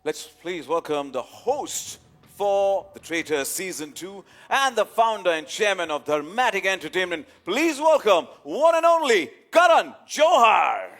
Let's please welcome the host for The Traitors Season 2 and the founder and chairman of Dramatic Entertainment. Please welcome one and only Karan Johar.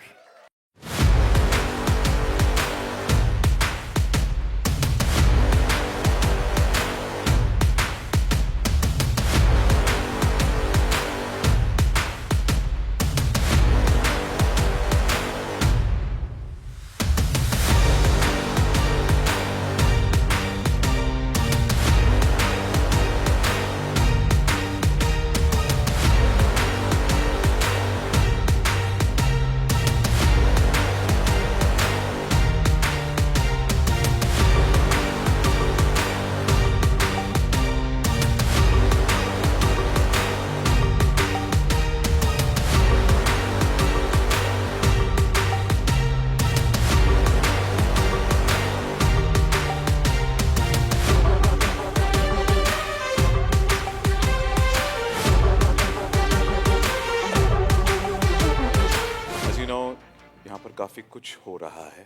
As you know, यहाँ पर काफी कुछ हो रहा है.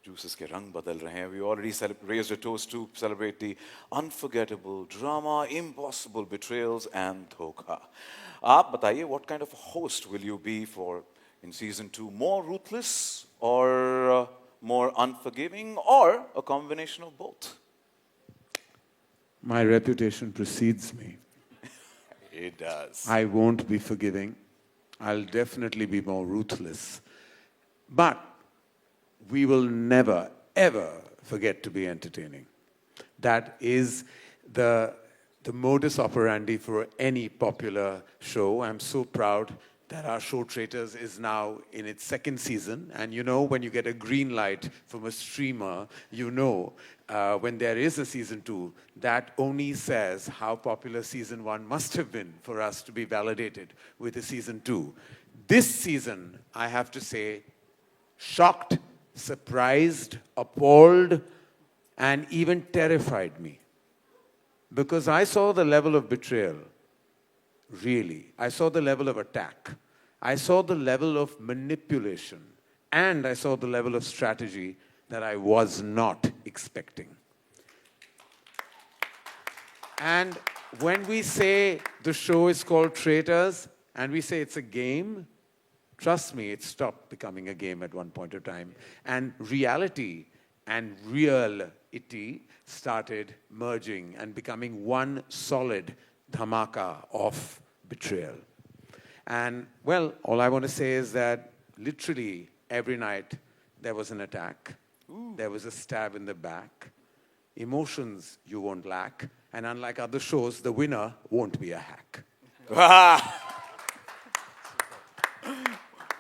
Juices के रंग बदल रहे हैं. We already raised a toast to celebrate the unforgettable drama, impossible betrayals and धोखा. आप बताइए, what kind of a host will you be for in season 2? More ruthless or more unforgiving or a combination of both? My reputation precedes me. It does. I won't be forgiving. I'll definitely be more ruthless. But we will never, ever forget to be entertaining. That is the modus operandi for any popular show. I'm so proud that our show Traitors is now in its second season. And you know, when you get a green light from a streamer, you know when there is a season 2, that only says how popular season 1 must have been for us to be validated with a season 2. This season, I have to say, shocked, surprised, appalled, and even terrified me. Because I saw the level of betrayal, really. I saw the level of attack. I saw the level of manipulation. And I saw the level of strategy that I was not expecting. And when we say the show is called Traitors, and we say it's a game, trust me, it stopped becoming a game at one point of time. And reality and reality started merging and becoming one solid dhamaka of betrayal. And, well, all I want to say is that literally every night there was an attack. There was a stab in the back. Emotions you won't lack. And unlike other shows, the winner won't be a hack.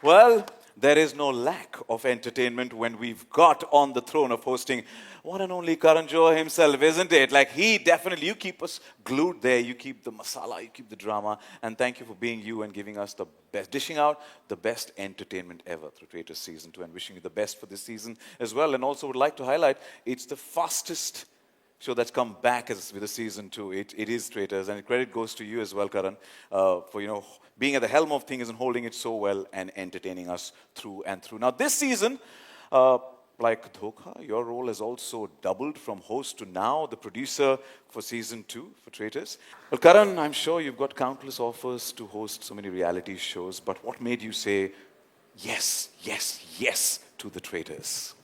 Well, there is no lack of entertainment when we've got on the throne of hosting one and only Karan Johar himself, isn't it? Like, he definitely, you keep us glued there, you keep the masala, you keep the drama, and thank you for being you and giving us the best, dishing out the best entertainment ever through Traitors Season 2, and wishing you the best for this season as well. And also would like to highlight, it's the fastest show that's come back with the season 2. It is Traitors, and credit goes to you as well, Karan, for being at the helm of things and holding it so well and entertaining us through and through. Now, this season, like Dhokha, your role has also doubled from host to now the producer for season 2 for Traitors. Well, Karan, I'm sure you've got countless offers to host so many reality shows, but what made you say yes, yes, yes to the Traitors?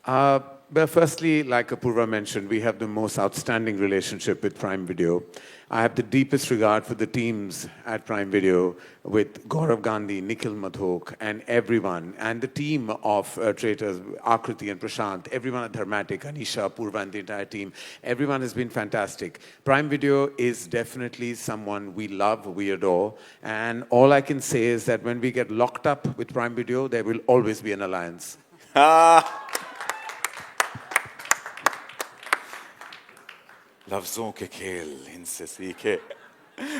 Well, firstly, like Apurva mentioned, we have the most outstanding relationship with Prime Video. I have the deepest regard for the teams at Prime Video with Gaurav Gandhi, Nikhil Madhok, and everyone. And the team of Traitors, Akriti and Prashant, everyone at Dramatic, Anisha, Apurva, and the entire team. Everyone has been fantastic. Prime Video is definitely someone we love, we adore. And all I can say is that when we get locked up with Prime Video, there will always be an alliance. लफ्ज़ों के खेल इनसे सीखे.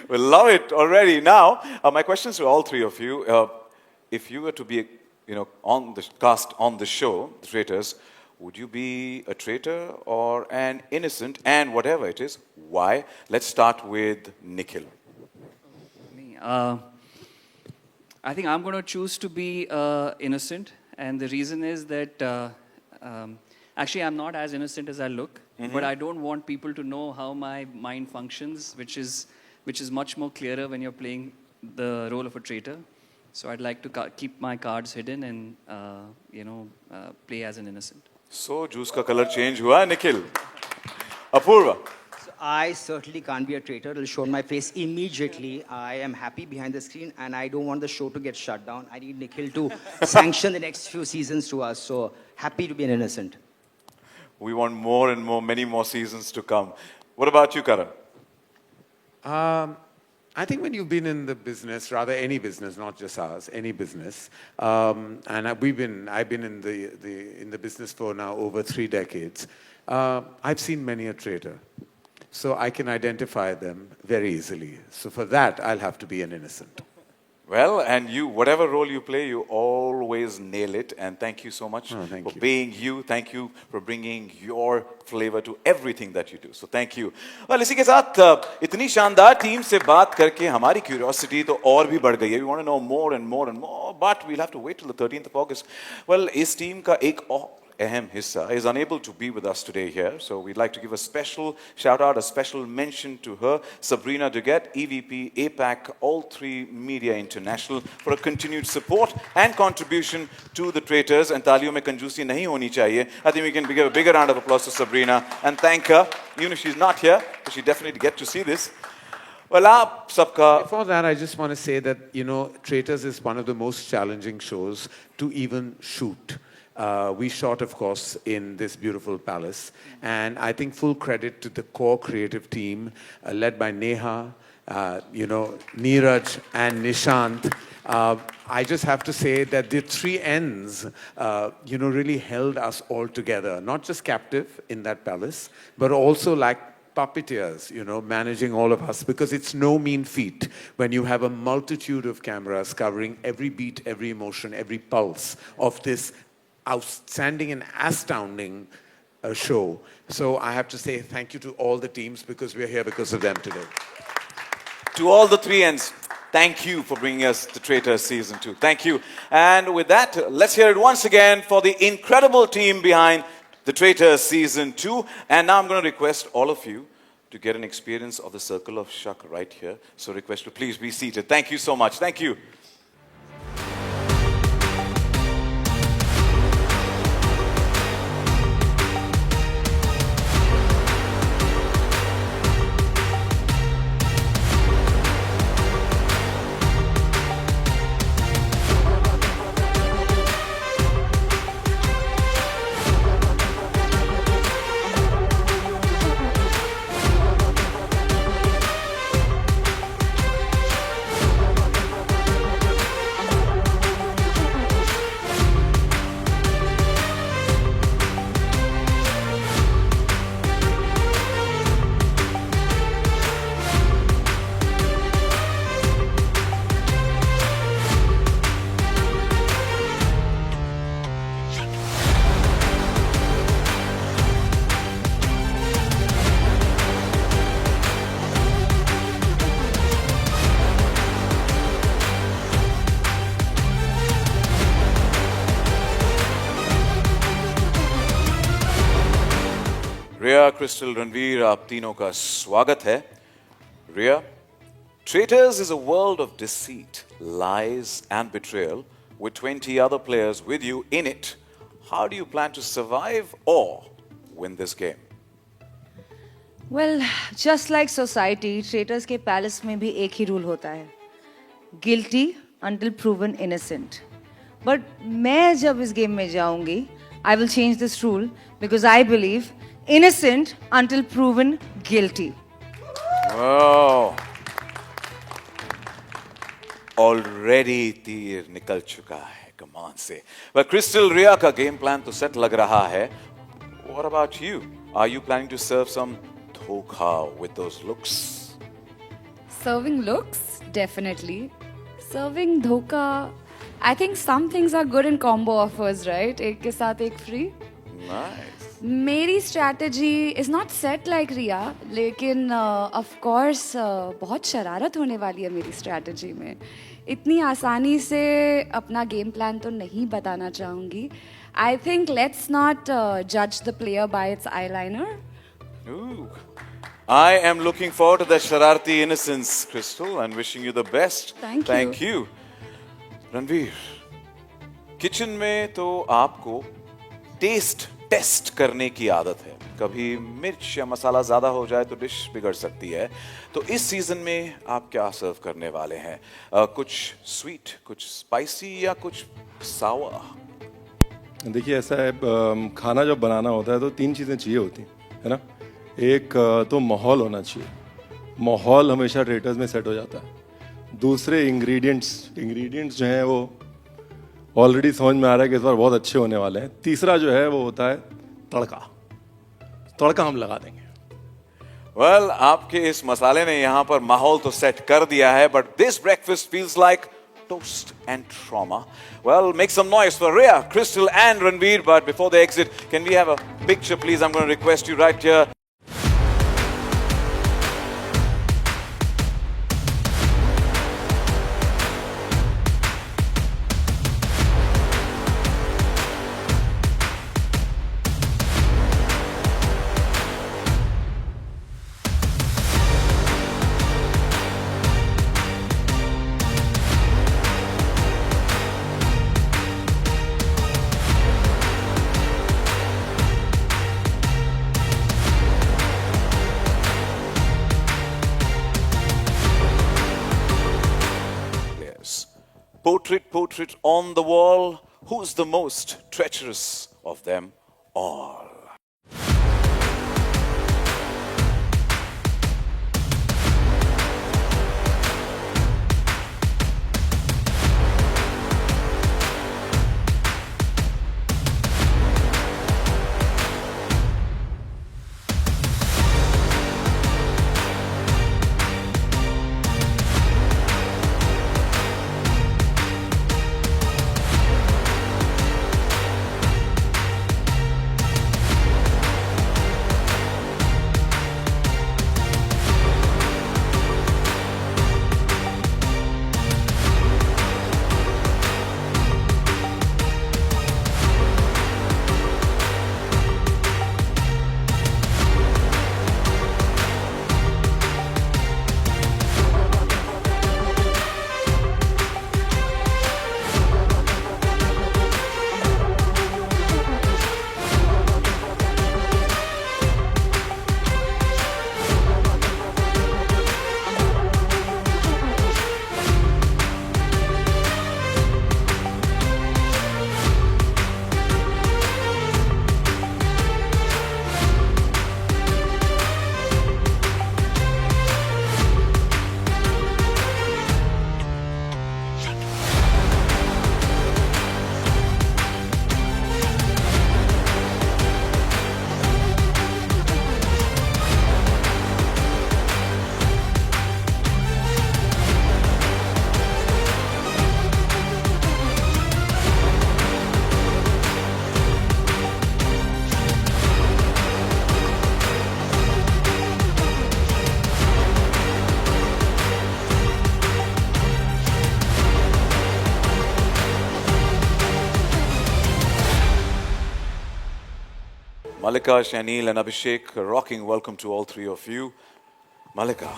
We love it already. Now, my questions to all three of you. If you were to be, on the cast on the show, The Traitors, would you be a traitor or an innocent? And whatever it is, why? Let's start with Nikhil. Me, I think I'm going to choose to be innocent, and the reason is that Actually, I'm not as innocent as I look, but I don't want people to know how my mind functions, which is much more clearer when you're playing the role of a traitor. So I'd like to keep my cards hidden and play as an innocent. So juice का color change हुआ Nikhil. Apurva. So I certainly can't be a traitor. It'll show my face immediately. I am happy behind the screen, and I don't want the show to get shut down. I need Nikhil to sanction the next few seasons to us. So happy to be an innocent. We want more and more, many more seasons to come. What about you, Karan? I think when you've been in the business, rather any business, not just ours, any business, and I've been in the business for now over 3 decades. I've seen many a traitor, so I can identify them very easily. So for that, I'll have to be an innocent. Well, and you, whatever role you play, you always nail it. And thank you so much thank for you. being you. Thank you for bringing your flavor to everything that you do. So thank you. Well, इसी के साथ इतनी शानदार team से बात करके हमारी curiosity तो और भी बढ़ गई है. We want to know more and more and more, but we'll have to wait till the 13th of August. Well, इस टीम का एक और अहम हिस्सा is unable to be with us today here. So we'd like to give a special shout out, a special mention to her, Sabrina Duguette, EVP, APAC, All3 Media International, for a continued support and contribution to the traitors. And तालियों में कंजूसी नहीं होनी चाहिए. I think we can give a bigger round of applause to Sabrina and thank her. Even if she's not here, but she definitely get to see this. Well, आप सबका. Before that, I just want to say that, Traitors is one of the most challenging shows to even shoot. We shot, of course, in this beautiful palace. And I think full credit to the core creative team, led by Neha, Neeraj and Nishant. I just have to say that the 3 ends, really held us all together. Not just captive in that palace, but also like puppeteers, managing all of us, because it's no mean feat when you have a multitude of cameras covering every beat, every emotion, every pulse of this outstanding and astounding show. So I have to say thank you to all the teams, because we're here because of them today. To all the 3 ends, thank you for bringing us the Traitors Season 2. Thank you. And with that, let's hear it once again for the incredible team behind the Traitors Season 2. And now I'm going to request all of you to get an experience of the Circle of Shak right here. So request to please be seated. Thank you so much. Thank you. Riya, Crystal, Ranveer, आप तीनों का स्वागत है. Riya, Traitors is a world of deceit, lies and betrayal with 20 other players with you in it. How do you plan to survive or win this game? Well, just like society, traitors के palace में भी एक ही rule होता है. Guilty until proven innocent. But मैं जब इस game में जाऊंगी, I will change this rule because I believe innocent until proven guilty. Oh. Already तीर निकल चुका है कमान से. Well, Crystal, Riya का game plan तो set लग रहा है. What about you? Are you planning to serve some dhokha with those looks? Serving looks, definitely. Serving dhoka, I think some things are good in combo offers, right? एक के साथ एक free. Nice. मेरी strategy is not set like Riya, लेकिन of course बहुत शरारत होने वाली है मेरी strategy में. इतनी आसानी से अपना game plan तो नहीं बताना चाहूँगी. I think let's not judge the player by its eyeliner. Ooh. I am looking forward to that Shararti innocence, Crystal, and wishing you the best. Thank you. Thank you. Ranveer, kitchen में तो आपको test करने की आदत है. कभी मिर्च या मसाला ज्यादा हो जाए तो डिश बिगड़ सकती है. तो इस सीजन में आप क्या सर्व करने वाले हैं? कुछ स्वीट, कुछ स्पाइसी या कुछ सावा? देखिए ऐसा है, खाना जब बनाना होता है तो 3 चीज़ें चाहिए होती है ना. एक तो माहौल होना चाहिए. माहौल हमेशा ट्रेटर्स में सेट हो जाता है. दूसरे इंग्रेडिएंट्स जो हैं वो ऑलरेडी समझ में आ रहा है कि इस बार बहुत अच्छे होने वाले हैं. तीसरा जो है वो होता है तड़का हम लगा देंगे. Well, आपके इस मसाले ने यहाँ पर माहौल तो सेट कर दिया है, but this breakfast feels like toast and trauma. Well, make some noise for Rhea, Crystal and Ranveer, but before they exit, can we have a picture please? I'm going to request you right here. Portrait on the wall. Who's the most treacherous of them all? Malika, Shanil and Abhishek, a rocking welcome to all three of you. Malika,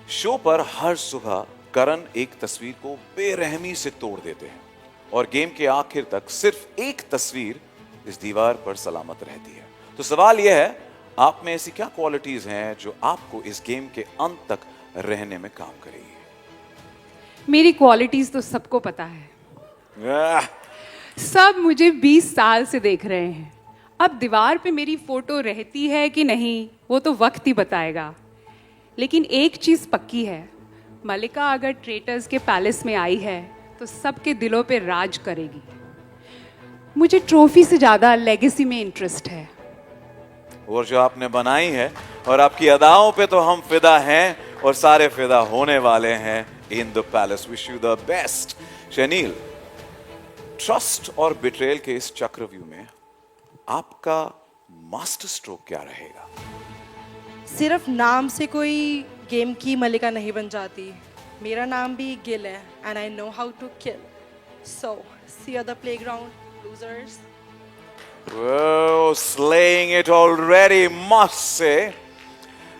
show पर हर सुबह करण एक तस्वीर को बेरहमी से तोड़ देते हैं और गेम के आखिर तक सिर्फ एक तस्वीर इस दीवार पर सलामत रहती है. तो सवाल यह है, आप में ऐसी क्या क्वालिटीज हैं जो आपको इस गेम के अंत तक रहने में काम करेगी? मेरी क्वालिटीज तो सबको पता है. सब मुझे 20 साल से देख रहे हैं. अब दीवार पे मेरी फोटो रहती है कि नहीं वो तो वक्त ही बताएगा. लेकिन एक चीज पक्की है, मलिका अगर ट्रेटर्स के पैलेस में आई है तो सबके दिलों पे राज करेगी. मुझे ट्रॉफी से ज्यादा लेगेसी में इंटरेस्ट है. और जो आपने बनाई है और आपकी अदाओं पे तो हम फिदा हैं और सारे फिदा होने वाले हैं in the palace. Wish you the best. शनील, trust और बिट्रेयल के इस चक्रव्यूह में आपका मास्टर स्ट्रोक क्या रहेगा? सिर्फ नाम से कोई गेम की मलिका नहीं बन जाती. मेरा नाम भी गिल है and I know how to kill. So see on the playground losers. Whoa, slaying it already, must say.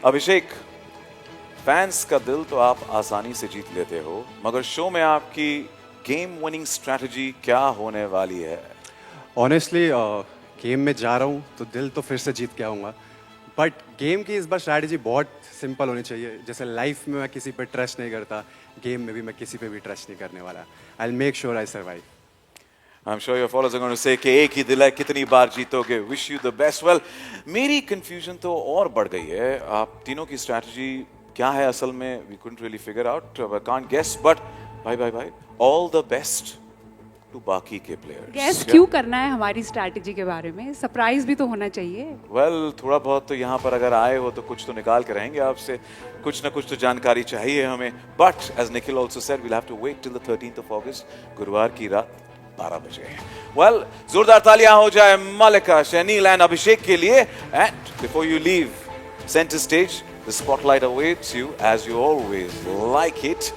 Abhishek, fans का दिल तो आप आसानी से जीत लेते हो, मगर शो में आपकी गेम विनिंग स्ट्रेटजी क्या होने वाली है? ऑनेस्टली गेम में जा रहा हूँ तो दिल तो फिर से जीत के आऊँगा, बट गेम की इस बार स्ट्रैटेजी बहुत सिंपल होनी चाहिए. जैसे लाइफ में मैं किसी पे ट्रस्ट नहीं करता, गेम में भी मैं किसी पे भी ट्रस्ट नहीं करने वाला. I will make sure I survive. I'm sure your followers are going to say कि एक ही दिल है, कितनी बार जीतोगे? Wish you the best. Well, मेरी confusion तो और बढ़ गई है. आप तीनों की strategy क्या है असल में? We couldn't really figure out. I can't guess. But bye. All the best to बाकी के players. गैस क्यों करना है हमारी स्ट्रैटेजी के बारे में? सरप्राइज भी तो होना चाहिए. Well, थोड़ा बहुत तो यहाँ पर अगर आए हो तो कुछ तो निकाल के रहेंगे आपसे. कुछ ना कुछ तो जानकारी चाहिए हमें. But as Nikhil also said, we'll have to wait till the 13th of August, गुरुवार की रात 12 बजे. Well, जोरदार तालियां हो जाए मलिका, शनील एंड अभिषेक के लिए. And before you leave center stage, the spotlight awaits you as you always like it.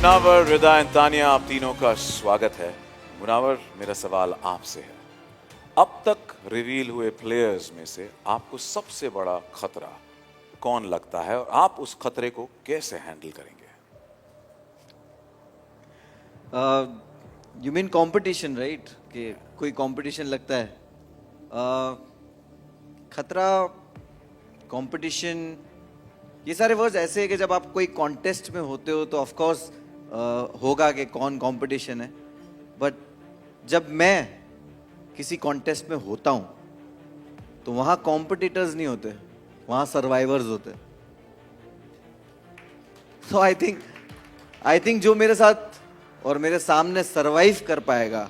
Munawar, Rida and Tania, आप तीनों का स्वागत है. मुनावर, मेरा सवाल आपसे है. अब तक रिवील हुए प्लेयर्स में से आपको सबसे बड़ा खतरा कौन लगता है और आप उस खतरे को कैसे हैंडल करेंगे? You mean competition, right? कि कोई कंपटीशन लगता है. खतरा, कंपटीशन, ये सारे वर्ड्स ऐसे हैं कि जब आप कोई कॉन्टेस्ट में होते हो तो ऑफ कोर्स होगा कि कौन कंपटीशन है. बट जब मैं किसी कॉन्टेस्ट में होता हूं तो वहां कॉम्पिटिटर्स नहीं होते, वहां सर्वाइवर्स होते. सो आई थिंक जो मेरे साथ और मेरे सामने सर्वाइव कर पाएगा,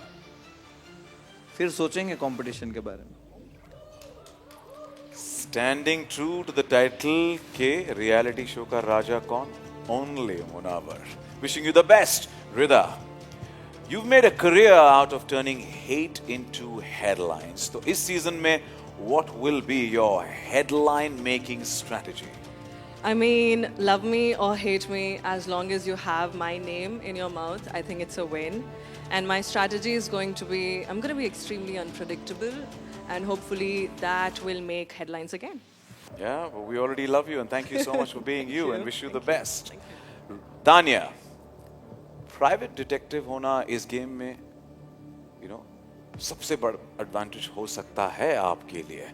फिर सोचेंगे कंपटीशन के बारे में. Standing true to the title के रियलिटी शो का राजा कौन? Only Munawar. Wishing you the best, Rida. You've made a career out of turning hate into headlines. So, इस season में, what will be your headline-making strategy? I mean, love me or hate me, as long as you have my name in your mouth, I think it's a win. And my strategy is going to be, I'm going to be extremely unpredictable, and hopefully that will make headlines again. Yeah, but we already love you, and thank you so much for being you, and wish you the best. Tanya, private detective होना इस game में सबसे बड़ा advantage हो सकता है आपके लिए.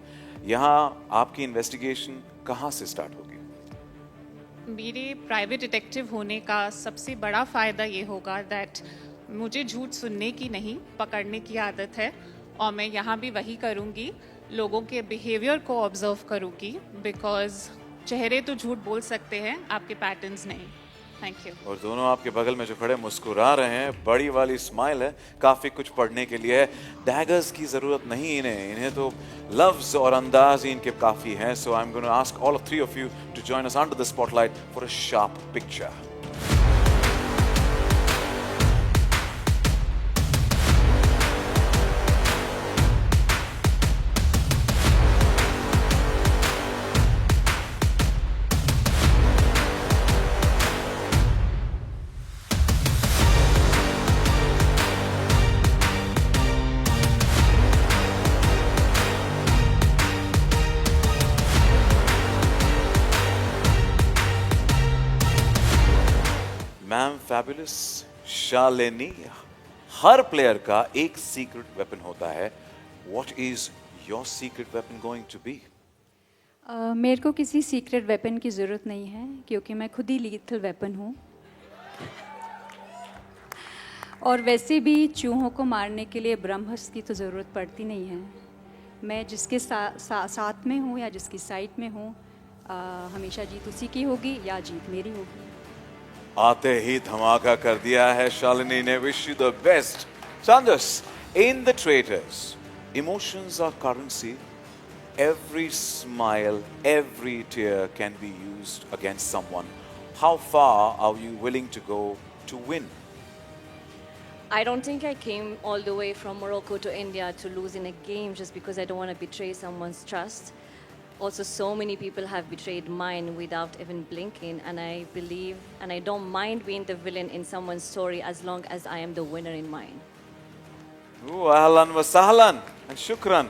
यहाँ आपकी इन्वेस्टिगेशन कहाँ से स्टार्ट होगी? मेरे प्राइवेट डिटेक्टिव होने का सबसे बड़ा फ़ायदा ये होगा दैट मुझे झूठ सुनने की नहीं, पकड़ने की आदत है. और मैं यहाँ भी वही करूँगी, लोगों के बिहेवियर को ऑब्जर्व करूँगी, बिकॉज चेहरे तो झूठ बोल सकते हैं, आपके पैटर्न्स नहीं. Thank you. और दोनों आपके बगल में जो खड़े मुस्कुरा रहे हैं, बड़ी वाली स्माइल है, काफी कुछ पढ़ने के लिए है. डैगर्स की जरूरत नहीं इन्हें तो लफ्ज और अंदाज ही इनके काफी हैं. So I am going to ask all of three of you to join us under the spotlight for a sharp picture. Ma'am fabulous, Shalini, हर प्लेयर का एक सीक्रेट वेपन होता है. What is your secret weapon going to be? मेरे को किसी secret weapon की ज़रूरत नहीं है, क्योंकि मैं खुद ही लीथल वेपन हूँ. और वैसे भी चूहों को मारने के लिए ब्रह्मास्त्र की तो ज़रूरत पड़ती नहीं है. मैं जिसके साथ में हूँ या जिसकी साइड में हूँ, हमेशा जीत उसी की होगी या जीत मेरी होगी. आते ही धमाका कर दिया है शालिनी ने. Wish you the best. Chandas, in the Traitors, emotions are currency. Every smile, every tear can be used against someone. How far are you willing to go to win? I don't think I came all the way from Morocco to India to lose in a game just because I don't want to betray someone's trust. Also, so many people have betrayed mine without even blinking, and I believe and I don't mind being the villain in someone's story as long as I am the winner in mine. Ooh, ahlan wa sahlan and shukran.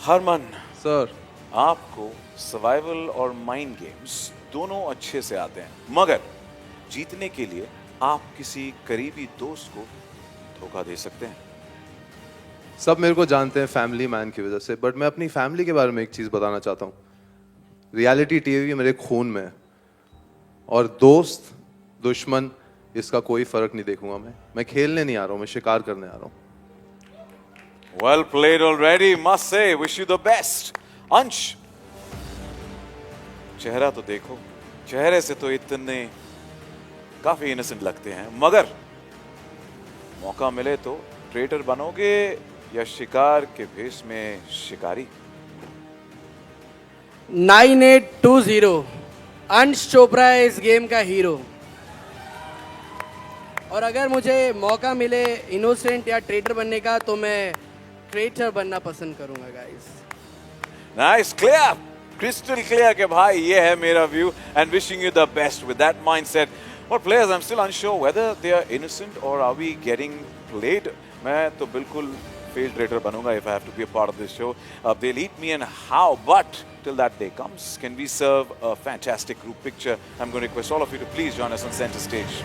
Harman, sir आपको survival और mind games दोनों अच्छे से आते हैं, मगर जीतने के लिए आप किसी करीबी दोस्त को धोखा दे सकते हैं. सब मेरे को जानते हैं फैमिली मैन की वजह से, बट मैं अपनी फैमिली के बारे में एक चीज बताना चाहता हूँ. रियलिटी टीवी मेरे खून में है, और दोस्त दुश्मन इसका कोई फर्क नहीं देखूंगा. मैं खेलने नहीं आ रहा हूँ, मैं शिकार करने आ रहा हूँ. Well played already, must say. Wish you the best. अंश, चेहरा तो देखो, चेहरे से तो इतने काफी इनोसेंट लगते हैं, मगर मौका मिले तो ट्रेटर बनोगे या शिकार के भेष में शिकारी? 9820 अंश चोपड़ा है इस गेम का हीरो, और अगर मुझे मौका मिले इनोसेंट या ट्रेटर बनने का तो मैं ट्रेटर बनना पसंद करूंगा guys. Nice, clear, crystal clear के भाई ये है मेरा view, and wishing you the best with that mindset. For players, I'm still unsure whether they are innocent or are we getting played. मैं तो बिल्कुल failed traitor बनूंगा if I have to be a part of this show. They'll eat me and how, but till that day comes, can we serve a fantastic group picture? I'm going to request all of you to please join us on center stage.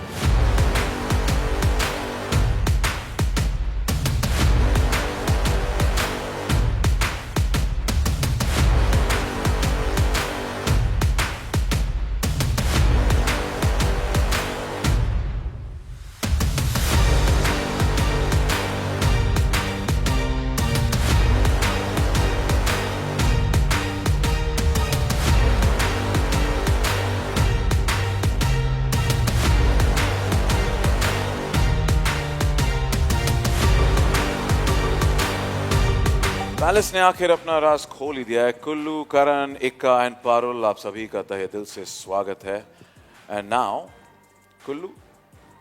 Palace ने आखिर अपना राज खोल ही दिया है. कुल्लू, करण, इक्का and Parul, आप सभी का तहे दिल से स्वागत है. एंड नाउ कुल्लू,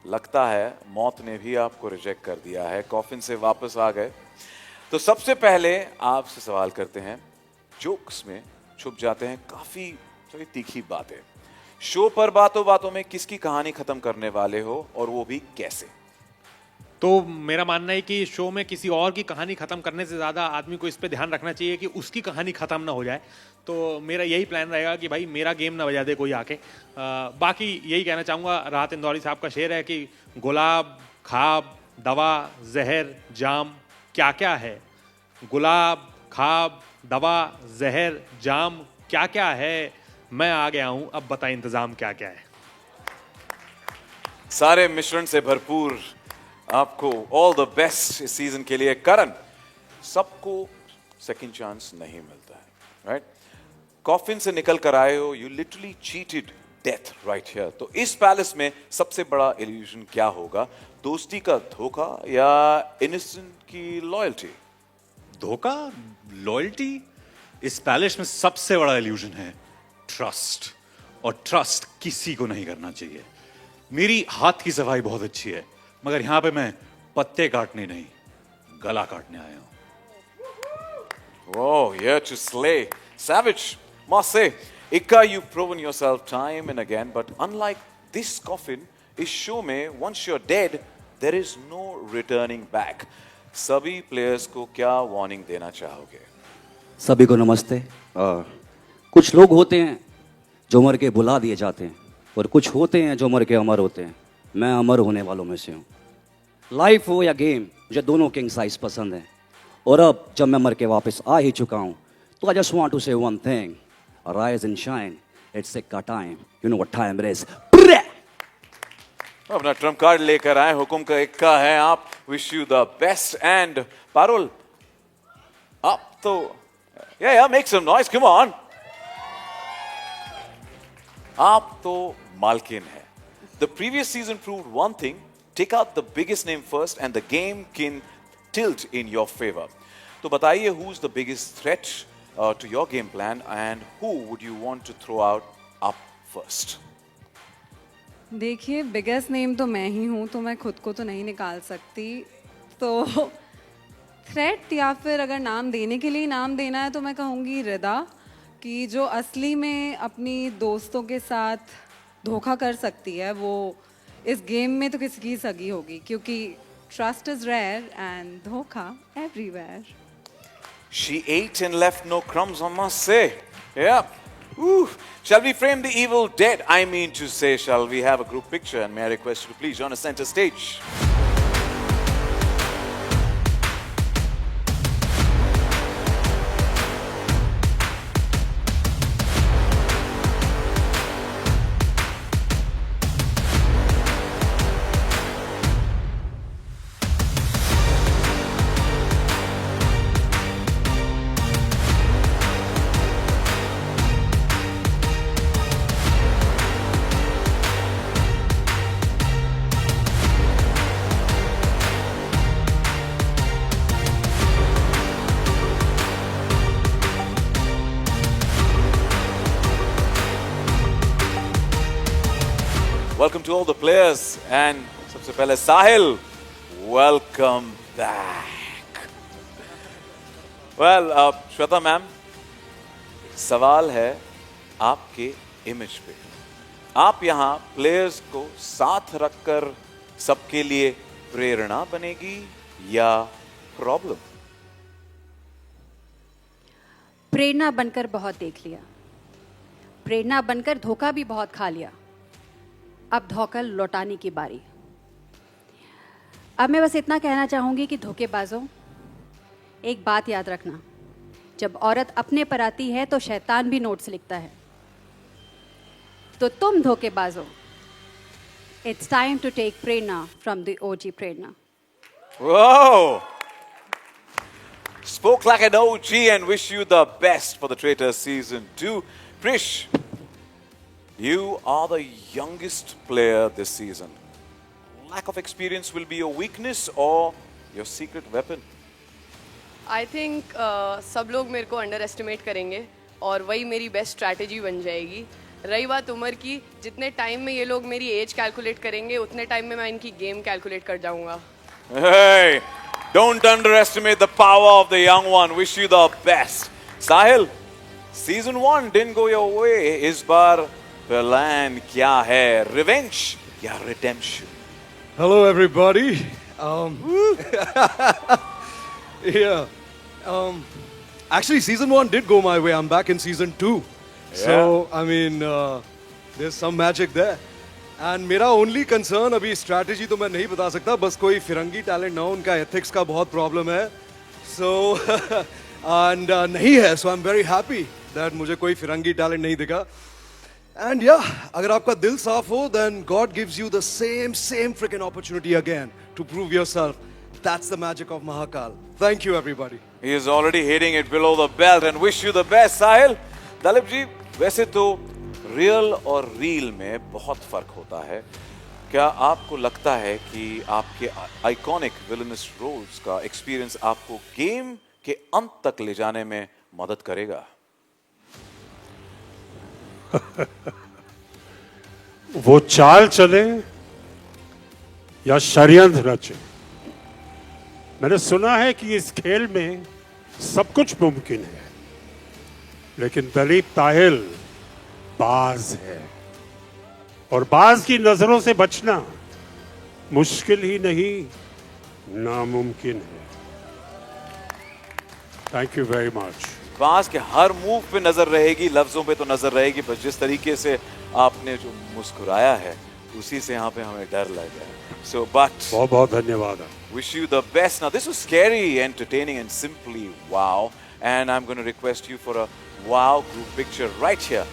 लगता है मौत ने भी आपको रिजेक्ट कर दिया है, कॉफिन से वापस आ गए. तो सबसे पहले आपसे सवाल करते हैं. जोक्स में छुप जाते हैं काफी थोड़ी तीखी बातें. शो पर बातों बातों में किसकी कहानी खत्म करने वाले हो, और वो भी कैसे? तो मेरा मानना है कि शो में किसी और की कहानी खत्म करने से ज़्यादा आदमी को इस पे ध्यान रखना चाहिए कि उसकी कहानी खत्म ना हो जाए. तो मेरा यही प्लान रहेगा कि भाई मेरा गेम ना बजा दे कोई आके. बाकी यही कहना चाहूँगा, राहत इंदौरी साहब का शेर है कि गुलाब, खाब, दवा, जहर, जाम क्या क्या है. गुलाब, खाब, दवा, जहर, जाम क्या क्या है. मैं आ गया हूँ, अब बता इंतज़ाम क्या क्या है. सारे मिश्रण से भरपूर आपको ऑल द बेस्ट इस सीजन के लिए. करण, सबको सेकंड चांस नहीं मिलता है, राइट? कॉफिन से निकल कर आए हो, you literally cheated death right here. तो इस पैलेस में सबसे बड़ा इल्यूजन क्या होगा? दोस्ती का धोखा या इनोसेंट की लॉयल्टी? धोखा, लॉयल्टी, इस पैलेस में सबसे बड़ा इल्यूजन है ट्रस्ट, और ट्रस्ट किसी को नहीं करना चाहिए. मेरी हाथ की सफाई बहुत अच्छी है, मगर यहां पे मैं पत्ते काटने नहीं, गला काटने आया हूं. Oh, here to slay. Savage, must say. Ikka, you've proven yourself time and again, but unlike this coffin, इस शो में once you're dead, there is no returning back. सभी प्लेयर्स को क्या वार्निंग देना चाहोगे? सभी को नमस्ते. कुछ लोग होते हैं जो मर के बुला दिए जाते हैं, और कुछ होते हैं जो मर के अमर होते हैं. मैं अमर होने वालों में से हूँ. लाइफ हो या गेम, मुझे दोनों किंग साइज पसंद है. और अब जब मैं मर के वापस आ ही चुका हूँ, तो I just want to say one thing, rise and shine, it's इक्का time. You know what time it is. अपना ट्रम्प कार्ड लेकर आए, हुकुम का इक्का है आप. Wish you the best. And Parul, आप तो या make some noise, come on. आप तो मालकिन है, The previous season proved one thing: take out the biggest name first, and the game can tilt in your favor. तो बताइए, who's the biggest threat to your game plan, and who would you want to throw out up first? देखिए, biggest name तो मैं ही हूँ, तो मैं खुद को तो नहीं निकाल सकती. तो थ्रेट या फिर अगर नाम देने के लिए नाम देना है तो मैं कहूँगी रिदा, कि जो असली में अपनी दोस्तों के साथ धोखा कर सकती है, वो इस गेम में तो किसी की सगी होगी, क्योंकि ट्रस्ट इज रेयर एंड धोखा everywhere. She ate and left no crumbs, I must say. Yeah. Ooh. Shall we frame the evil dead? I mean to say, shall we have a group picture? And may I request you to please join us center stage. Welcome to all the players, and सबसे पहले साहिल, welcome back. Well, Shweta ma'am, सवाल है आपके image पे. आप यहाँ players को साथ रखकर सबके लिए प्रेरणा बनेगी या प्रॉब्लम? प्रेरणा बनकर बहुत देख लिया, प्रेरणा बनकर धोखा भी बहुत खा लिया. अब धोखा लौटाने की बारी. अब मैं बस इतना कहना चाहूंगी कि धोखेबाजों, एक बात याद रखना, जब औरत अपने पर आती है तो शैतान भी नोट्स लिखता है. तो तुम धोखेबाजों, it's time to take Prerna from the OG Prerna. Whoa! Spoke like an OG and wish you the best for the Traitors Season 2. Prish, you are the youngest player this season. Lack of experience will be your weakness or your secret weapon? I think सब लोग मेरे को under estimate करेंगे और वही मेरी best strategy बन जाएगी. रही बात उम्र की, जितने टाइम में ये लोग मेरी एज कैलकुलेट करेंगे उतने टाइम में मैं इनकी गेम कैलकुलेट कर जाऊंगा. Hey, don't underestimate the power of the young one. Wish you the best. Sahil, Season 1 didn't go your way. इस बार प्लान क्या है? Revenge या redemption? Hello, everybody. Yeah. Actually, Season 1 did go my way. I'm back in Season 2. So, I mean, there's some magic there. And मेरा only concern अभी strategy तो मैं नहीं बता सकता, बस कोई फिरंगी talent ना हो, उनका ethics का बहुत problem है. So, and नहीं है, so I'm very happy that मुझे कोई फिरंगी talent नहीं दिखा. And yeah, अगर आपका दिल साफ हो, then God gives you the same freaking opportunity again to prove yourself. That's the magic of Mahakal. Thank you, everybody. He is already hitting it below the belt and wish you the best, Sahil. Dalip ji, वैसे तो real और reel में बहुत फर्क होता है. क्या आपको लगता है कि आपके आइकॉनिक विलनस रोल्स का एक्सपीरियंस आपको गेम के अंत तक ले जाने में मदद करेगा? वो चाल चले या षड्यंत्र रचे, मैंने सुना है कि इस खेल में सब कुछ मुमकिन है, लेकिन दलीप ताहिल बाज है, और बाज की नजरों से बचना मुश्किल ही नहीं, नामुमकिन है. Thank you very much. बाज के हर मूव पे नजर रहेगी, लफ्जों पे तो नजर रहेगी, बस जिस तरीके से आपने जो मुस्कुराया है उसी से यहाँ पे हमें डर लगा है. So, but बहुत बहुत धन्यवाद. Wish you the best. Now, this was scary, entertaining, and simply wow. And I'm going to request you for a wow group picture right here.